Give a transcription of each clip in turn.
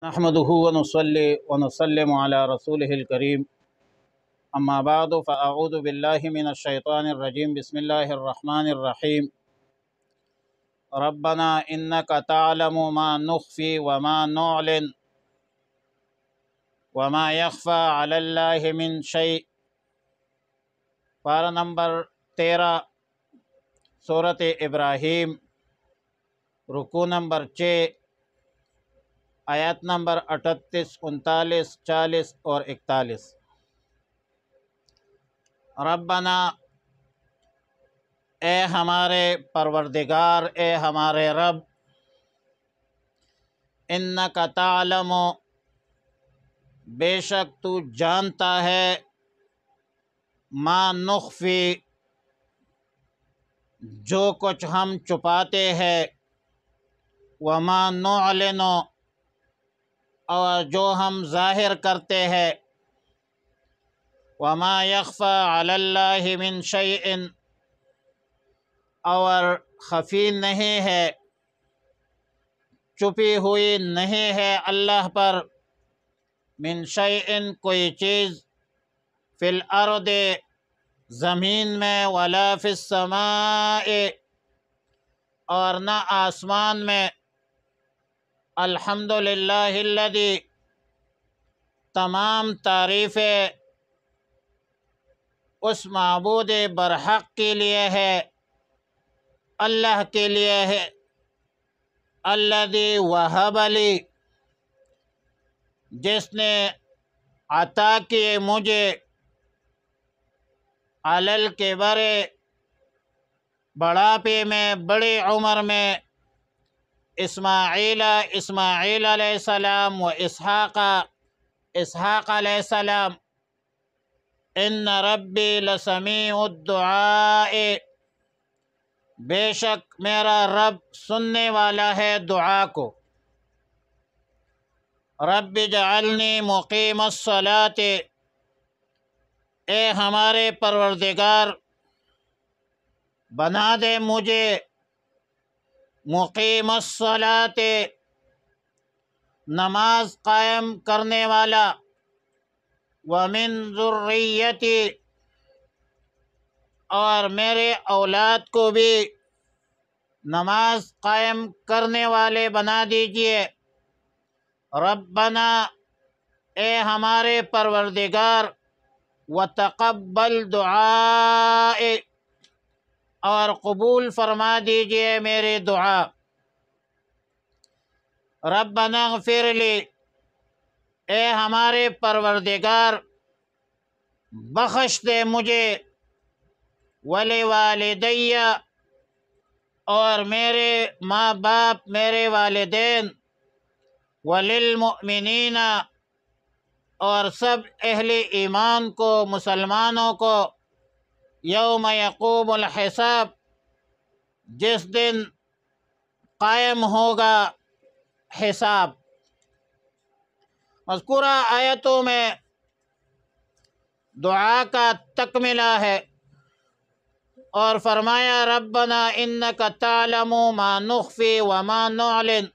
نحمده ونصلي ونسلم على رسوله الكريم أما بعد فأعوذ بالله من الشيطان الرجيم بسم الله الرحمن الرحيم ربنا إنك تعلم ما نخفي وما نعلن وما يخفى على الله من شيء۔ پارہ نمبر 13 سورۃ ابراہیم، رکوع نمبر 6، آیات نمبر 38، 39، 40 اور 41۔ ربنا، اے ہمارے پروردگار، اے ہمارے رب، انک تعلم، بے شک تو جانتا ہے، ما نخفی، جو کچھ ہم چھپاتے ہیں، وما نعلن، اور جو ہم ظاہر کرتے ہیں، وما یخفی علی اللہ من شیء، اور خفی نہیں ہے، چھپی ہوئی نہیں ہے اللہ پر، من شیء، کوئی چیز، فی الارض، زمین میں، ولا فی السماء، اور نہ آسمان میں۔ الحمدللہ الذی، تمام تعریفیں اس معبود برحق کے لیے ہے، اللہ کے لیے ہے، الذی وہب لی، جس نے عطا کیے مجھے، علی الکبر، بڑھاپے میں، بڑی عمر میں، اسماعیل علیہ السلام، و اسحاق علیہ السلام، ان ربی لسمیع الدعاء، بے شک میرا رب سننے والا ہے دعا کو۔ رب اجعلنی مقیم الصلاۃ، اے ہمارے پروردگار، بنا دے مجھے مقیم الصلاۃ، نماز قائم کرنے والا، ومن ذریتی، اور میرے اولاد کو بھی نماز قائم کرنے والے بنا دیجئے۔ ربنا، اے ہمارے پروردگار، وتقبل دعاء، اور قبول فرما دیجئے میری دعا۔ ربنا اغفر لی، اے ہمارے پروردگار، بخش دے مجھے، ولوالدی، اور میرے ماں باپ، میرے والدین، وللمؤمنین، اور سب اہل ایمان کو، مسلمانوں کو، یوم یقوم الحساب، جس دن قائم ہوگا حساب۔ مذکورہ آیتوں میں دعا کا تکملہ ہے، اور فرمایا ربنا انک تعلم ما نخفی وما نعلن۔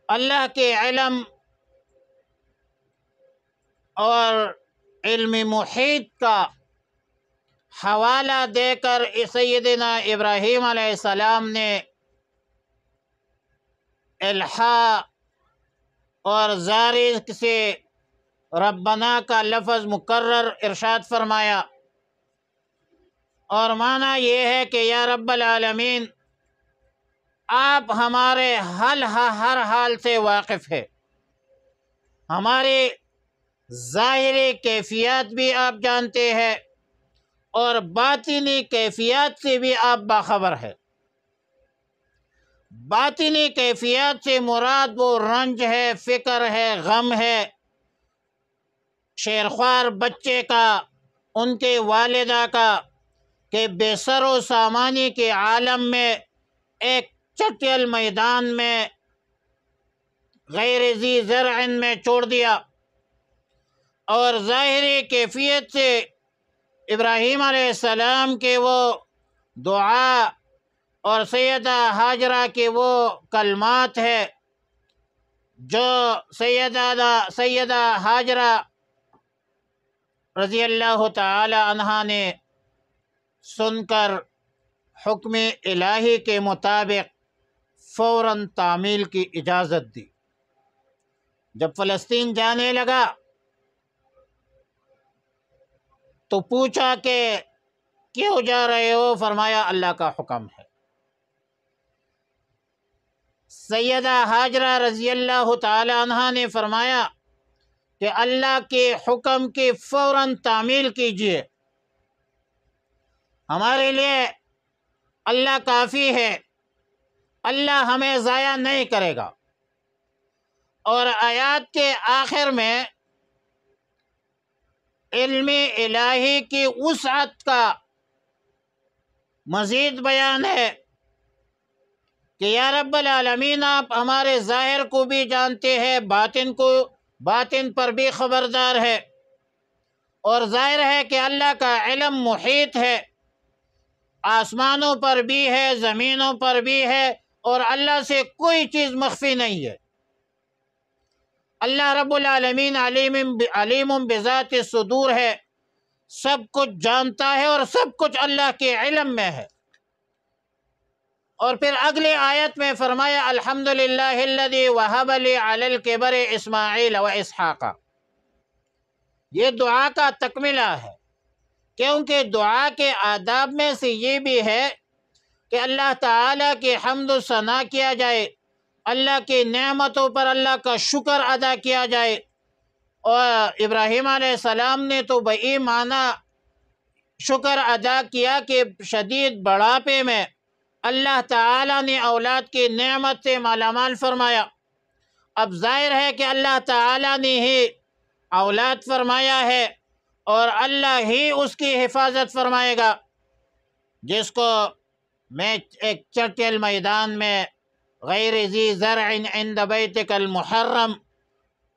اللہ کے علم اور علم محیط کا حوالہ دے کر سیدنا ابراہیم علیہ السلام نے الحاء اور زاری سے ربنا کا لفظ مکرر ارشاد فرمایا، اور معنی یہ ہے کہ یا رب العالمین، آپ ہمارے ہر حال سے واقف ہے، ہماری ظاہری کیفیات بھی آپ جانتے ہیں، اور باطنی کیفیات سے بھی آپ باخبر ہے۔ باطنی کیفیات سے مراد وہ رنج ہے، فکر ہے، غم ہے، شیرخوار بچے کا، ان کے والدہ کا، کہ بے سر و سامانی کے عالم میں، ایک چٹیل میدان میں، غیر ذی زرع میں چھوڑ دیا۔ اور ظاہری کیفیت سے ابراہیم علیہ السلام کے وہ دعا اور سیدہ ہاجرہ کی وہ کلمات ہے جو سیدہ ہاجرہ رضی اللہ تعالی عنہا نے سن کر حکم الہی کے مطابق فوراً تعمیل کی اجازت دی۔ جب فلسطین جانے لگا تو پوچھا کہ کیوں جا رہے ہو؟ فرمایا اللہ کا حکم ہے۔ سیدہ ہاجرہ رضی اللہ تعالی عنہا نے فرمایا کہ اللہ کے حکم کی فوراً تعمیل کیجیے، ہمارے لیے اللہ کافی ہے، اللہ ہمیں ضائع نہیں کرے گا۔ اور آیات کے آخر میں علم الہی کی وسعت کا مزید بیان ہے کہ یا رب العالمین آپ ہمارے ظاہر کو بھی جانتے ہیں، باطن پر بھی خبردار ہے، اور ظاہر ہے کہ اللہ کا علم محیط ہے، آسمانوں پر بھی ہے، زمینوں پر بھی ہے، اور اللہ سے کوئی چیز مخفی نہیں ہے۔ اللہ رب العالمین علیم بذات الصدور ہے، سب کچھ جانتا ہے، اور سب کچھ اللہ کے علم میں ہے۔ اور پھر اگلے آیت میں فرمایا الحمدللہ الذی وہب لی علی الکبر اسماعیل و اسحاق۔ یہ دعا کا تکملہ ہے، کیونکہ دعا کے آداب میں سے یہ بھی ہے کہ اللہ تعالیٰ کی حمد و ثنا کیا جائے، اللہ کی نعمتوں پر اللہ کا شکر ادا کیا جائے۔ اور ابراہیم علیہ السلام نے تو بئی معنی شکر ادا کیا کہ شدید بڑھاپے میں اللہ تعالیٰ نے اولاد کی نعمت سے مالا مال فرمایا۔ اب ظاہر ہے کہ اللہ تعالیٰ نے ہی اولاد فرمایا ہے، اور اللہ ہی اس کی حفاظت فرمائے گا۔ جس کو میں ایک چٹیل میدان میں غیر ذی زرع عند بیتک المحرم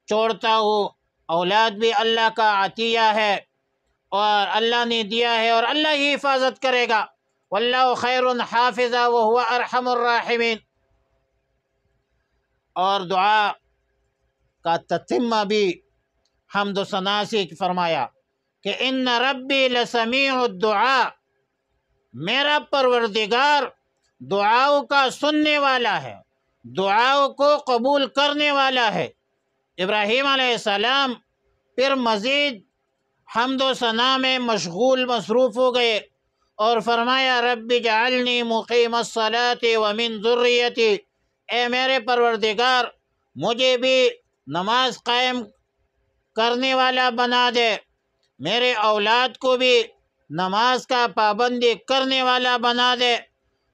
چھوڑتا ہوں، اولاد بھی اللہ کا عطیہ ہے، اور اللہ نے دیا ہے، اور اللہ ہی حفاظت کرے گا۔ واللہ خیر حافظا وہو ارحم الراحمین۔ اور دعا کا تتمہ بھی حمد و ثنا سے فرمایا کہ ان ربی لسمیع الدعاء، میرا پروردگار دعاؤں کا سننے والا ہے، دعاؤں کو قبول کرنے والا ہے۔ ابراہیم علیہ السلام پھر مزید حمد و ثنا میں مصروف ہو گئے، اور فرمایا رب اجعلنی مقیم الصلاۃ ومن ذریتی، اے میرے پروردگار مجھے بھی نماز قائم کرنے والا بنا دے، میرے اولاد کو بھی نماز کا پابندی کرنے والا بنا دے،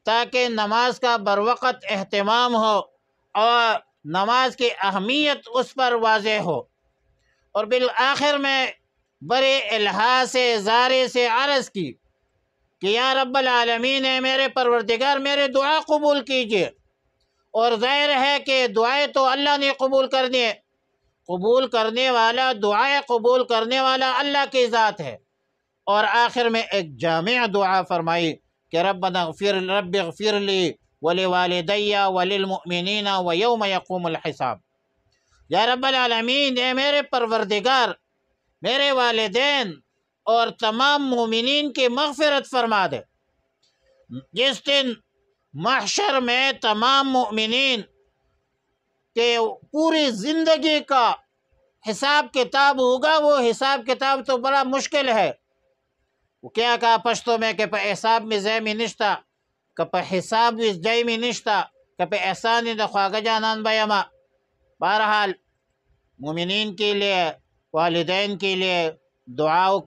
تاکہ نماز کا بروقت اہتمام ہو اور نماز کی اہمیت اس پر واضح ہو۔ اور بالآخر میں بڑے الہا سے زارے سے عرض کی کہ یا رب العالمین، ہے میرے پروردگار میرے دعا قبول کیجئے۔ اور ظاہر ہے کہ دعائیں تو اللہ نے قبول کرنی ہے، قبول کرنے والا، دعائیں قبول کرنے والا اللہ کی ذات ہے۔ اور آخر میں ایک جامع دعا فرمائی کہ رب اغفر لی ولوالدی وللمؤمنین ویوم یقوم الحساب۔ یا رب العالمین، اے میرے پروردگار میرے والدین اور تمام مومنین کی مغفرت فرما دے۔ جس دن محشر میں تمام مومنین کے پوری زندگی کا حساب کتاب ہوگا، وہ حساب کتاب تو بڑا مشکل ہے۔ وہ کیا کہا پشتو میں کہ پہ حساب میں زی میں نشتا، کہ پہ حساب میں جائی میں نشتا، کہ پہ احسانی دا خواگہ جانان بیما۔ بہرحال مومنین کے لیے، والدین کے لیے دعاؤں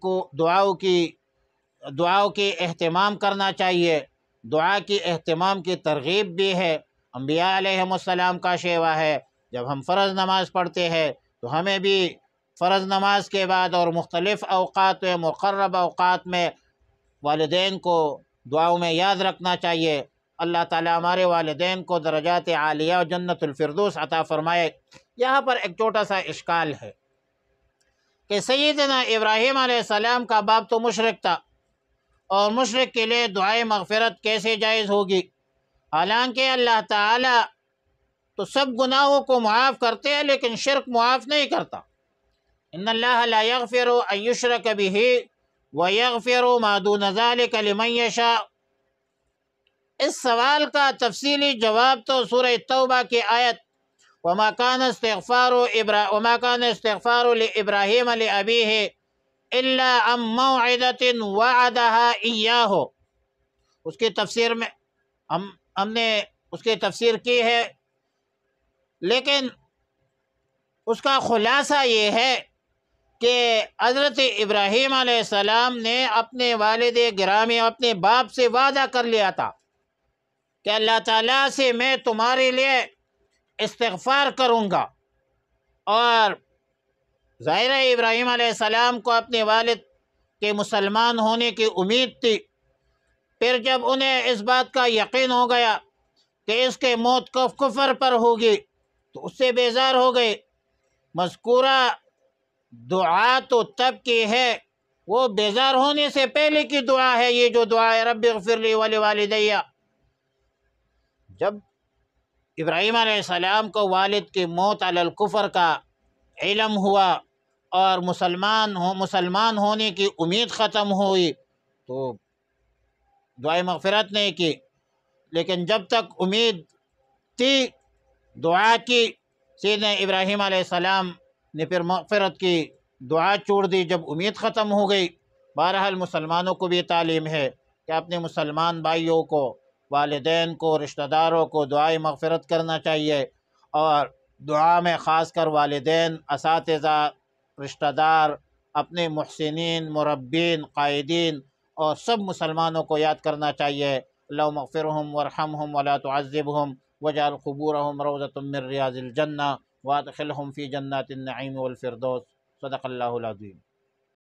کی اہتمام کرنا چاہیے۔ دعا کی اہتمام کی ترغیب بھی ہے، انبیاء علیہم السلام کا شیوا ہے۔ جب ہم فرض نماز پڑھتے ہیں تو ہمیں بھی فرض نماز کے بعد اور مختلف اوقات میں، مقرب اوقات میں والدین کو دعاؤں میں یاد رکھنا چاہیے۔ اللہ تعالیٰ ہمارے والدین کو درجات عالیہ اور جنت الفردوس عطا فرمائے۔ یہاں پر ایک چھوٹا سا اشکال ہے کہ سیدنا ابراہیم علیہ السلام کا باپ تو مشرک تھا، اور مشرک کے لیے دعائے مغفرت کیسے جائز ہوگی؟ حالانکہ اللہ تعالیٰ تو سب گناہوں کو معاف کرتے ہیں لیکن شرک معاف نہیں کرتا۔ ان اللہ لا یغفر ان یشرک بہ ویغفر ما دون ذلک لمن یشاء۔ اس سوال کا تفصیلی جواب تو سورہ توبہ کی آیت وما كان استغفار لإبراہیم لأبیہ الا عن موعدۃ وعدها ایاہ، اس کی تفسیر میں ہم نے اس کی تفسیر کی ہے، لیکن اس کا خلاصہ یہ ہے کہ حضرت ابراہیم علیہ السلام نے اپنے والد گرامی اپنے باپ سے وعدہ کر لیا تھا کہ اللہ تعالیٰ سے میں تمہارے لیے استغفار کروں گا، اور ظاہر ہے ابراہیم علیہ السلام کو اپنے والد کے مسلمان ہونے کی امید تھی۔ پھر جب انہیں اس بات کا یقین ہو گیا کہ اس کے موت کفر پر ہوگی تو اس سے بیزار ہو گئے۔ مذکورہ دعا تو تب کی ہے، وہ بیزار ہونے سے پہلے کی دعا ہے، یہ جو دعا ہے رب اغفر لی ولوالدی۔ جب ابراہیم علیہ السلام کو والد کی موت علی الکفر کا علم ہوا اور مسلمان ہونے کی امید ختم ہوئی تو دعائے مغفرت نہیں کی، لیکن جب تک امید تھی دعا کی۔ سیدنا ابراہیم علیہ السلام نے پھر مغفرت کی دعا چھوڑ دی جب امید ختم ہو گئی۔ بہرحال مسلمانوں کو بھی تعلیم ہے کہ اپنے مسلمان بھائیوں کو، والدین کو، رشتہ داروں کو دعائے مغفرت کرنا چاہیے، اور دعا میں خاص کر والدین، اساتذہ، رشتہ دار، اپنے محسنین، مربین، قائدین اور سب مسلمانوں کو یاد کرنا چاہیے۔ اللہم اغفرہم وارحمہم ولا تعذبہم واجعل قبورہم روضۃ من ریاض الجنہ وادخلہم فی جنات النعیم والفردوس۔ صدق اللہ العظیم۔